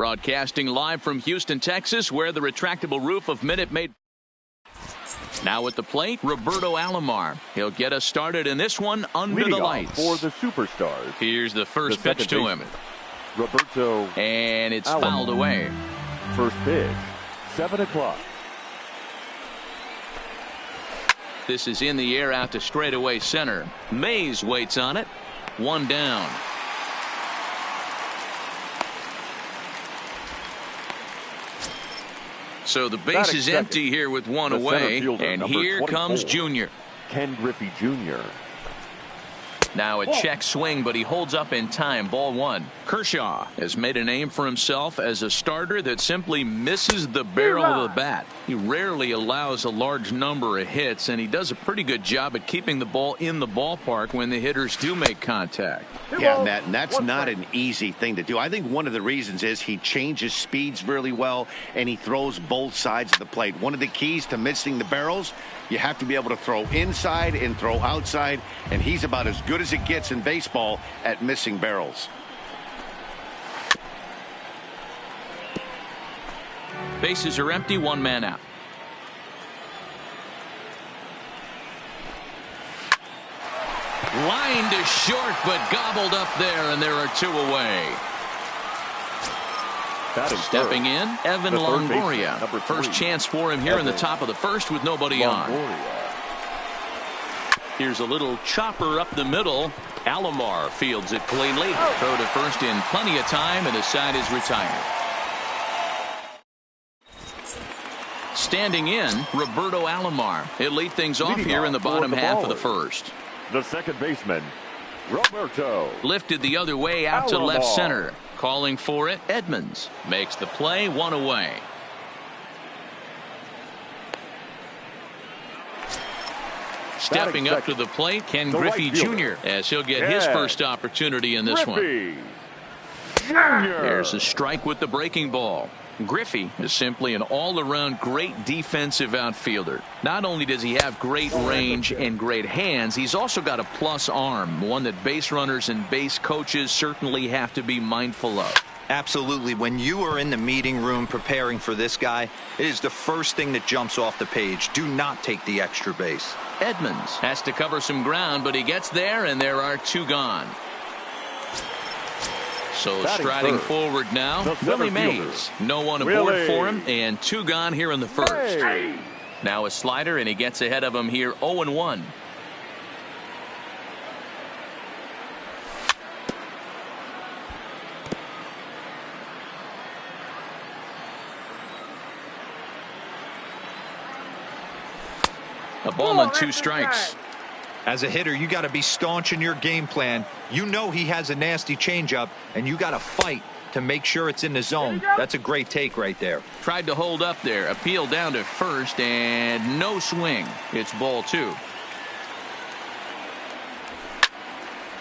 Broadcasting live from Houston, Texas, where the retractable roof of Minute Maid. Now at the plate, Roberto Alomar. He'll get us started in this one under the lights. For the Superstars. Here's the first pitch to him. Roberto. And it's Alomar. fouled away. First pitch, 7 o'clock. This is in the air out to straightaway center. Mays waits on it. One down. So the base is empty here with one away. And here comes Junior. Ken Griffey Jr. Now a check swing, but he holds up in time. Ball one. Kershaw has made a name for himself as a starter that simply misses the barrel of the bat. He rarely allows a large number of hits, and he does a pretty good job at keeping the ball in the ballpark when the hitters do make contact. Yeah, Matt, and that's not an easy thing to do. I think one of the reasons is he changes speeds really well, and he throws both sides of the plate. One of the keys to missing the barrels, you have to be able to throw inside and throw outside, and he's about as good as it gets in baseball at missing barrels. Bases are empty, one man out. Line to short, but gobbled up there, and there are two away. Stepping in, Evan Longoria. First chance for him here in the top of the first with nobody on. Here's a little chopper up the middle. Alomar fields it cleanly. Throw to first in plenty of time, and the side is retired. Standing in, Roberto Alomar. He'll lead things off here in the bottom half of the first. The second baseman, Roberto. Lifted the other way out to left center. Calling for it, Edmonds. Makes the play, one away. Stepping up to the plate, Ken Griffey Jr. as he'll get his first opportunity in this one. There's a strike with the breaking ball. Griffey is simply an all-around great defensive outfielder. Not only does he have great range and great hands, he's also got a plus arm, one that base runners and base coaches certainly have to be mindful of. Absolutely. When you are in the meeting room preparing for this guy, it is the first thing that jumps off the page. Do not take the extra base. Edmonds has to cover some ground, but he gets there, and there are two gone. So striding forward now, Willie Mays. No one aboard for him, and two gone here in the first. Now a slider, and he gets ahead of him here 0-1. A ball and two strikes. As a hitter, you got to be staunch in your game plan. You know he has a nasty changeup, and you got to fight to make sure it's in the zone. That's a great take right there. Tried to hold up there. Appeal down to first, and no swing. It's ball two.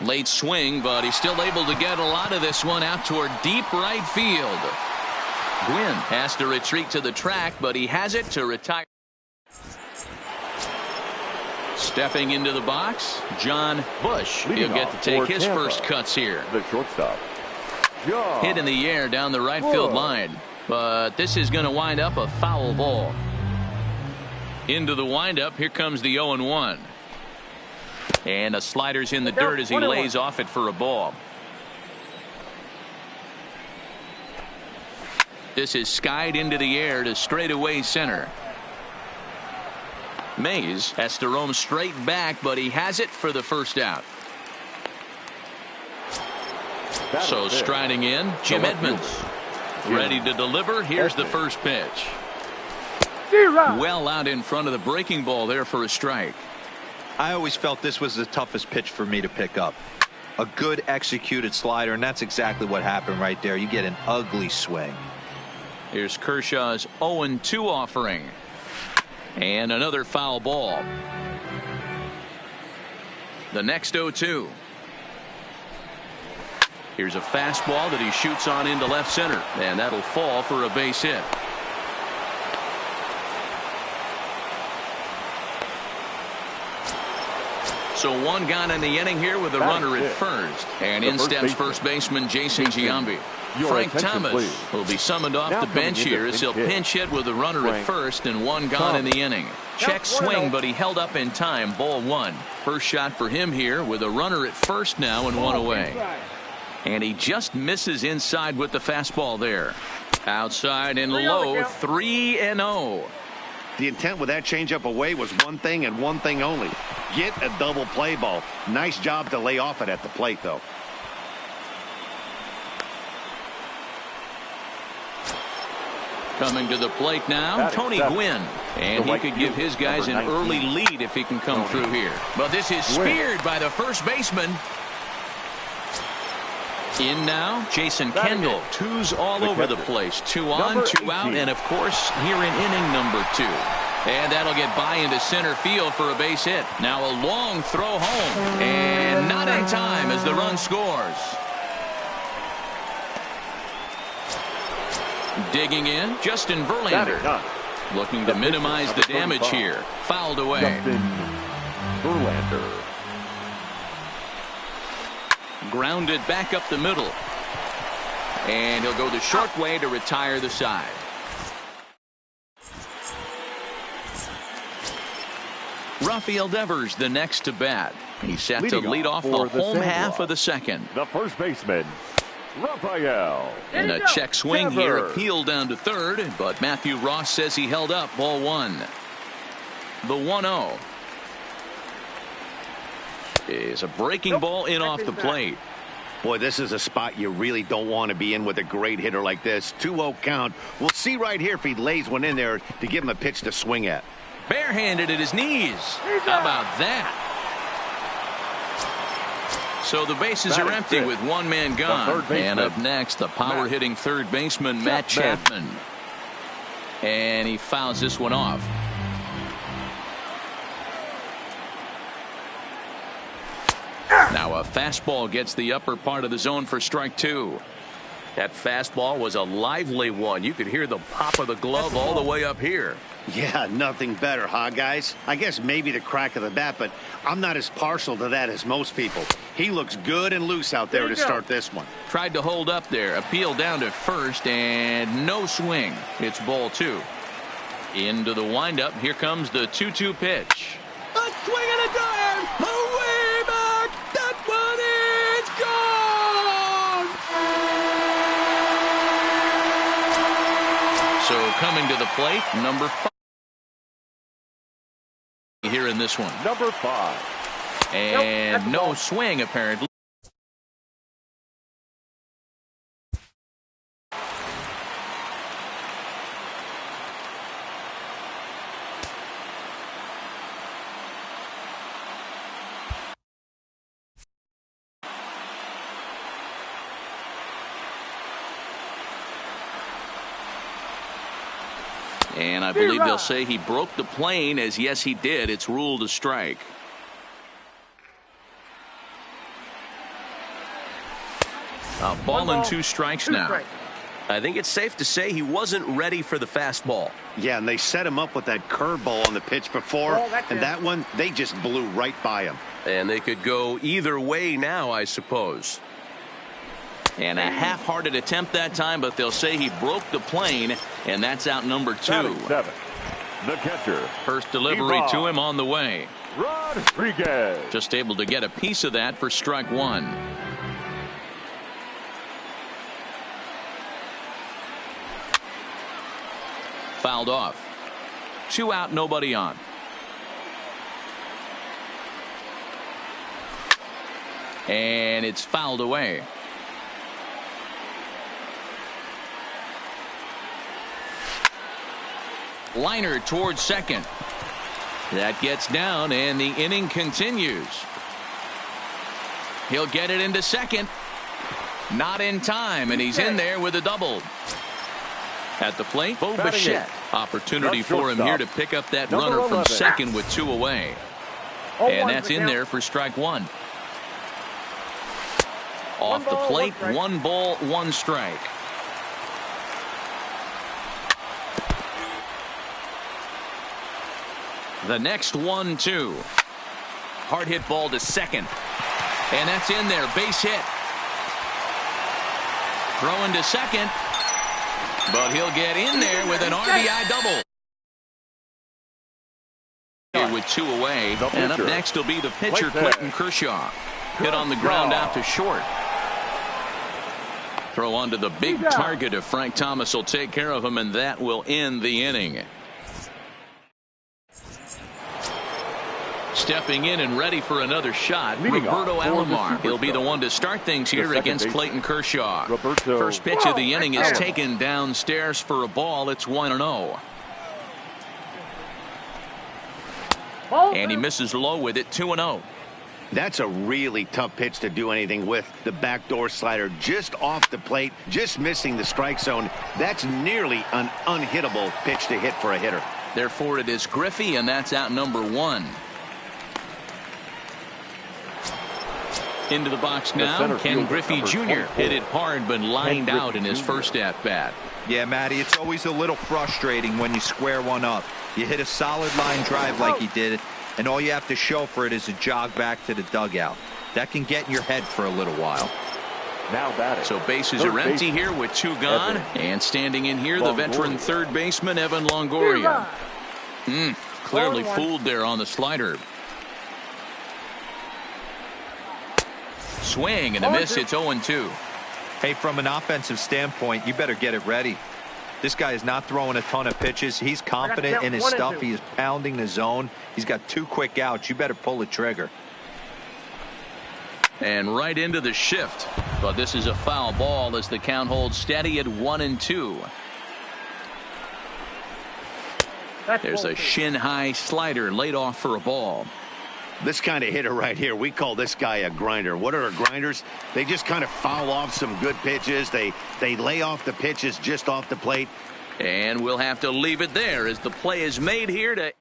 Late swing, but he's still able to get a lot of this one out toward deep right field. Gwynn has to retreat to the track, but he has it to retire. Stepping into the box, John Bush. He'll get to take his first cuts here. The shortstop. Hit in the air down the right field line. But this is going to wind up a foul ball. Into the windup, here comes the 0-1. And a slider's in the dirt as he lays off it for a ball. This is skied into the air to straightaway center. Mays has to roam straight back, but he has it for the first out. So striding in, Jim Edmonds. Ready to deliver. Here's the first pitch. Well out in front of the breaking ball there for a strike. I always felt this was the toughest pitch for me to pick up. A good executed slider, and that's exactly what happened right there. You get an ugly swing. Here's Kershaw's 0-2 offering. And another foul ball. The next 0-2. Here's a fastball that he shoots on into left center, and that'll fall for a base hit. So one gone in the inning here with a runner at first. And in steps first baseman Jason Giambi. Frank Thomas will be summoned off the bench here as he'll pinch hit with a runner at first and one gone in the inning. Check swing, but he held up in time. Ball one. First shot for him here with a runner at first now and one away. And he just misses inside with the fastball there. Outside and low, 3-0. The intent with that changeup away was one thing and one thing only. Get a double play ball. Nice job to lay off it at the plate, though. Coming to the plate now, Tony Gwynn. And he could give his guys an early lead if he can come through here. But this is speared by the first baseman. In now, Jason Kendall. Twos all over the place. 2 on, 2 out, and of course, here in inning number 2. And that'll get by into center field for a base hit. Now a long throw home. And not in time as the run scores. Digging in, Justin Verlander. Looking to minimize the damage here. Fouled away. Justin Verlander. Grounded back up the middle. And he'll go the short way to retire the side. Rafael Devers the next to bat. He's set to lead off the home half of the second. The first baseman, Rafael. And a check swing here, appeal down to third, but Matthew Ross says he held up. Ball one. The 1-0 is a breaking ball in off the plate. Boy, this is a spot you really don't want to be in with a great hitter like this. 2-0 count. We'll see right here if he lays one in there to give him a pitch to swing at. Barehanded at his knees. How about that? So the bases are empty with one man gone. And up next, the power hitting third baseman, Matt Chapman. And he fouls this one off. Now a fastball gets the upper part of the zone for strike 2. That fastball was a lively one. You could hear the pop of the glove all the way up here. Yeah, nothing better, huh, guys? I guess maybe the crack of the bat, but I'm not as partial to that as most people. He looks good and loose out there to start this one. Tried to hold up there. Appeal down to first, and no swing. It's ball 2. Into the windup. Here comes the 2-2 pitch. A swing and a drive. Away back. That one is gone. So coming to the plate, number 5. Here in this one. Number 5. And no swing, apparently. And I believe they'll say he broke the plane, as yes he did. It's ruled a strike. A ball and 2 strikes now. I think it's safe to say he wasn't ready for the fastball. Yeah, and they set him up with that curveball on the pitch before, and that one, they just blew right by him. And they could go either way now, I suppose. And a half-hearted attempt that time, but they'll say he broke the plane, and that's out number 2. 7. The catcher. First delivery to him on the way. Rodriguez. Just able to get a piece of that for strike 1. Fouled off. 2 out, nobody on. And it's fouled away. Liner towards second. That gets down, and the inning continues. He'll get it into second. Not in time, and he's in there with a double. At the plate, Bo Bichette. Opportunity for him here to pick up that runner from second with 2 away. And that's in there for strike 1. Off the plate, 1 ball, 1 strike. The next 1-2. Hard hit ball to second. And that's in there. Base hit. Throwing to second. But he'll get in there with an RBI double. With 2 away. And up next will be the pitcher, Clayton Kershaw. Hit on the ground out to short. Throw onto the big target if Frank Thomas will take care of him, and that will end the inning. Stepping in and ready for another shot, Roberto Alomar. He'll be the one to start things here against Clayton Kershaw. First pitch of the inning is taken downstairs for a ball. It's 1-0. And he misses low with it, 2-0. That's a really tough pitch to do anything with. The backdoor slider just off the plate, just missing the strike zone. That's nearly an unhittable pitch to hit for a hitter. Therefore, it is Griffey, and that's out number 1. Into the box now, Ken Griffey Jr. hit it hard, but lined out in his first at-bat. Yeah, Matty, it's always a little frustrating when you square one up. You hit a solid line drive like he did, and all you have to show for it is a jog back to the dugout. That can get in your head for a little while. Now batting. So bases are empty here with 2 gone. And standing in here, the veteran third baseman, Evan Longoria. Clearly fooled there on the slider. Swing and a miss. It's 0-2. Hey, from an offensive standpoint, you better get it ready. This guy is not throwing a ton of pitches. He's confident in his stuff. He is pounding the zone. He's got 2 quick outs. You better pull the trigger. And right into the shift. But this is a foul ball as the count holds steady at 1-2. There's a shin-high slider laid off for a ball. This kind of hitter right here, we call this guy a grinder. What are grinders? They just kind of foul off some good pitches. They lay off the pitches just off the plate. And we'll have to leave it there as the play is made here to...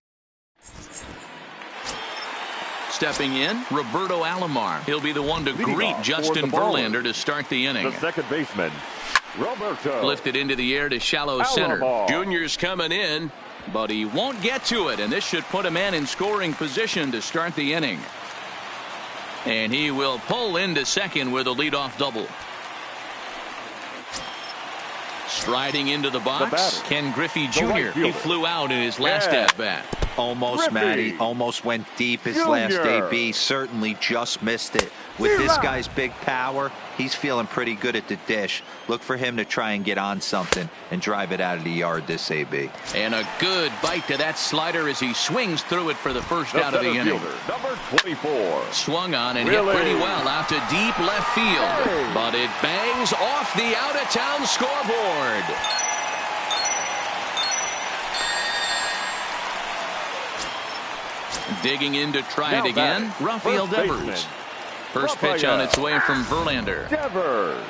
Stepping in, Roberto Alomar. He'll be the one to greet Justin Verlander to start the inning. The second baseman, Roberto. Lifted into the air to shallow center. Junior's coming in, but he won't get to it, and this should put a man in scoring position to start the inning. And he will pull into second with a leadoff double. Striding into the box, Ken Griffey Jr. He flew out in his last at-bat. Almost, Matty. Almost went deep his last AB. Certainly just missed it. With this guy's big power, he's feeling pretty good at the dish. Look for him to try and get on something and drive it out of the yard this AB. And a good bite to that slider as he swings through it for the first out of the inning. Number 24. Swung on and hit pretty well out to deep left field. But it bangs off the out-of-town scoreboard. Digging in to try it again, Rafael Devers. First pitch on its way from Verlander.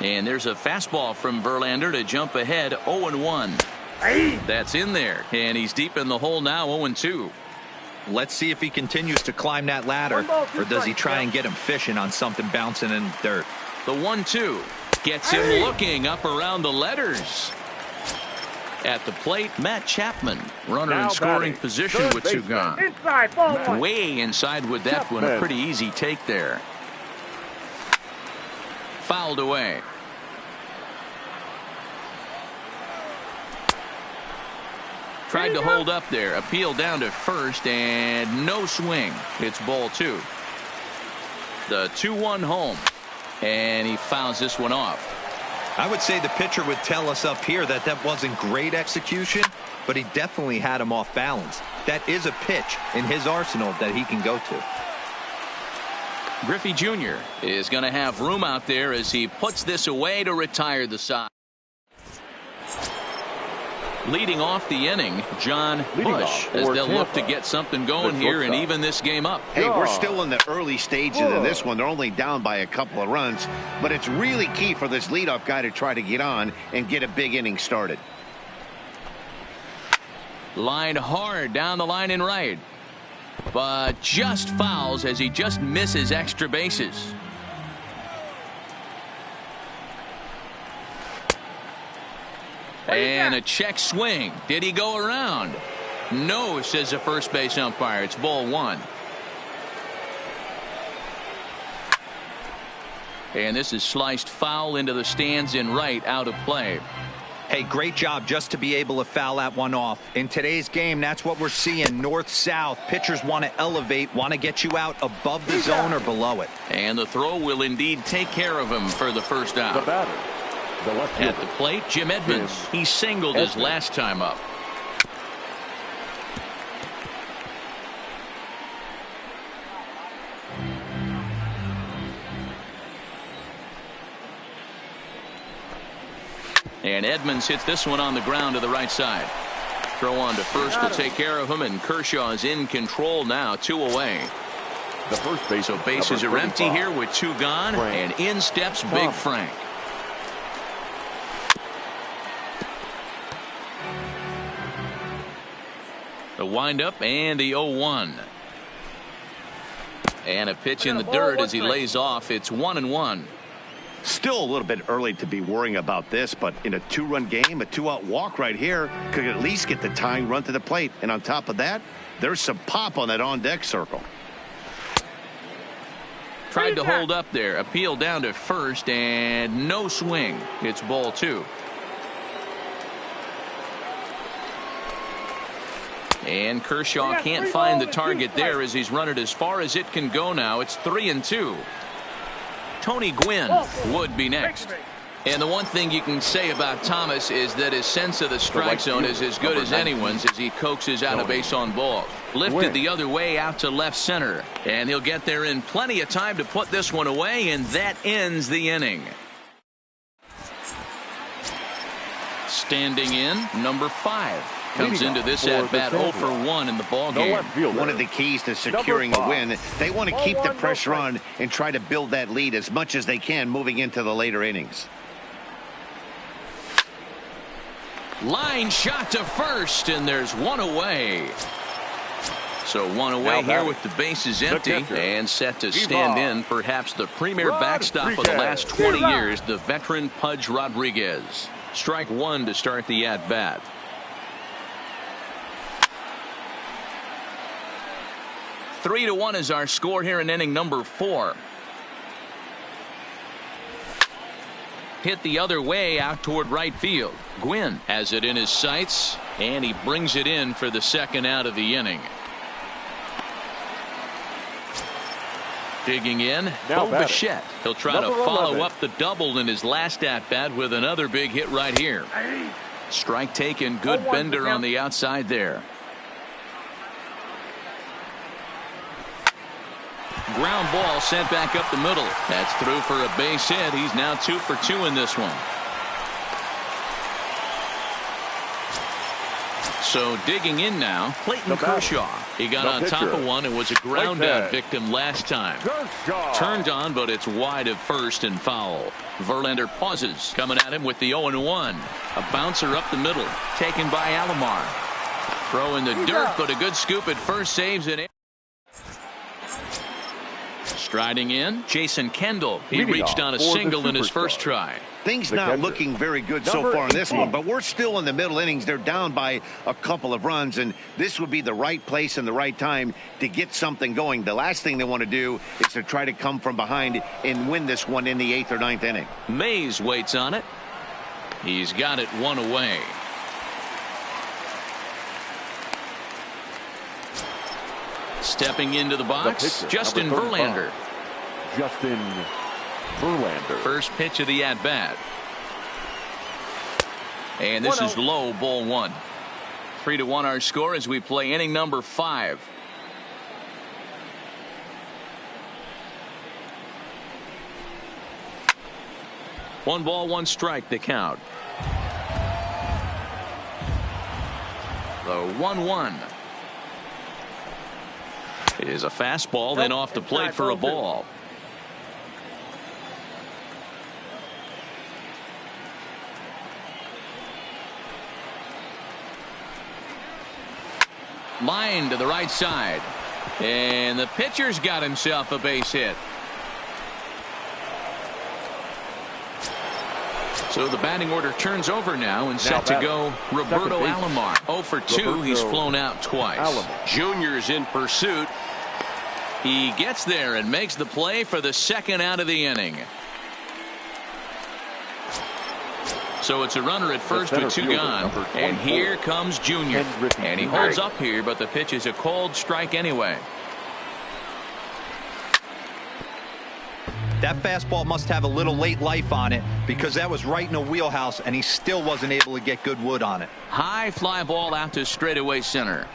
And there's a fastball from Verlander to jump ahead 0-1. That's in there, and he's deep in the hole now, 0-2. Let's see if he continues to climb that ladder, or does he try and get him fishing on something bouncing in the dirt. The 1-2 gets him looking up around the letters. At the plate, Matt Chapman, runner in scoring position with 2 gone. Way inside with that one, a pretty easy take there. Fouled away. Tried to hold up there. Appeal down to first and no swing. It's ball 2. The 2-1 home. And he fouls this one off. I would say the pitcher would tell us up here that that wasn't great execution, but he definitely had him off balance. That is a pitch in his arsenal that he can go to. Griffey Jr. is going to have room out there as he puts this away to retire the side. Leading off the inning, John Bush, as they'll look to get something going here and even this game up. Hey, we're still in the early stages of this one. They're only down by a couple of runs, but it's really key for this leadoff guy to try to get on and get a big inning started. Line hard down the line in right, but just fouls as he just misses extra bases. And a check swing. Did he go around? No, says the first base umpire. It's ball 1. And this is sliced foul into the stands in right, out of play. Hey, great job just to be able to foul that one off. In today's game, that's what we're seeing. North-south. Pitchers want to elevate, want to get you out above the zone or below it. And the throw will indeed take care of him for the first out. The batter, the left At fielder, the plate, Jim Edmonds. He singled his last time up. And Edmonds hits this one on the ground to the right side. Throw on to first will take care of him, and Kershaw is in control now, 2 away. the first base. So bases are empty here with 2 gone, and in steps Big Frank. The windup and the 0-1. And a pitch in the dirt as he lays off. It's 1-1. Still a little bit early to be worrying about this, but in a 2-run game, a 2-out walk right here could at least get the tying run to the plate. And on top of that, there's some pop on that on-deck circle. Tried to hold up there. Appeal down to first, and no swing. It's ball 2. And Kershaw can't find the target there as he's run it as far as it can go now. It's 3-2. Tony Gwynn would be next. And the one thing you can say about Thomas is that his sense of the strike zone is as good as anyone's as he coaxes out a base on ball. Lifted the other way out to left center. And he'll get there in plenty of time to put this one away, and that ends the inning. Standing in, number 5. Comes into this at-bat 0 for 1 in the ballgame. One of the keys to securing a win, they want to keep the pressure on and try to build that lead as much as they can moving into the later innings. Line shot to first, and there's 1 away. So 1 away here with the bases empty and set to stand in perhaps the premier backstop of the last 20 years, the veteran Pudge Rodriguez. Strike 1 to start the at-bat. Three to 1 is our score here in inning number 4. Hit the other way out toward right field. Gwynn has it in his sights, and he brings it in for the second out of the inning. Digging in, Bo Bichette. He'll try to follow up the double in his last at-bat with another big hit right here. Strike taken, good bender on the outside there. Ground ball sent back up the middle. That's through for a base hit. He's now 2 for 2 in this one. So digging in now, Clayton Kershaw. He got on top of one and was a ground out victim last time. Turned on, but it's wide of first and foul. Verlander pauses, coming at him with the 0-1. A bouncer up the middle, taken by Alomar. Throw in the dirt, but a good scoop at first, saves it. Striding in, Jason Kendall. He reached on a single in his first try. Things not looking very good so far in this one, but we're still in the middle innings. They're down by a couple of runs, and this would be the right place and the right time to get something going. The last thing they want to do is to try to come from behind and win this one in the 8th or 9th inning. Mays waits on it. He's got it 1 away. Stepping into the box, Justin Verlander. Justin Verlander. First pitch of the at-bat. And this is low, ball 1. 3-1 our score as we play inning number 5. One ball, 1 strike, the count. The 1-1. Is a fastball, then off the plate for a ball. Line to the right side. And the pitcher's got himself a base hit. So the batting order turns over now and set to go Roberto Alomar. 0 for 2. He's flown out twice. Junior's in pursuit. He gets there and makes the play for the second out of the inning. So it's a runner at first with 2 gone. And here comes Junior. And he holds up here, but the pitch is a called strike anyway. That fastball must have a little late life on it, because that was right in the wheelhouse, and he still wasn't able to get good wood on it. High fly ball out to straightaway center.